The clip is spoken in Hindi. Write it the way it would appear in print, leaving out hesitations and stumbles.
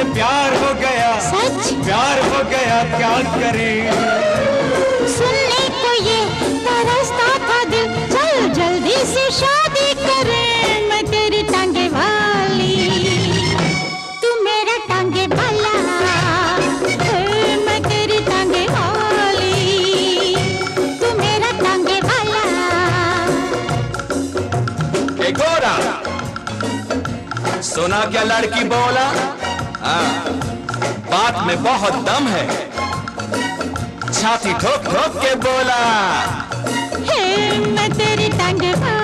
तुमसे प्यार हो गया, सच प्यार हो गया, क्या करें। सुनने को ये तरसता था दिल, चल जल्दी से शादी करें। मैं तेरी टांगे वाली, तू मेरा टांगे वाला। मैं तेरी टांगे वाली, तू मेरा टांगे वाला। ए गोरा, सुना क्या लड़की बोला? हाँ, बात में बहुत दम है, छाती ठोक ठोक के बोला। मैं तेरी टांगे वाली।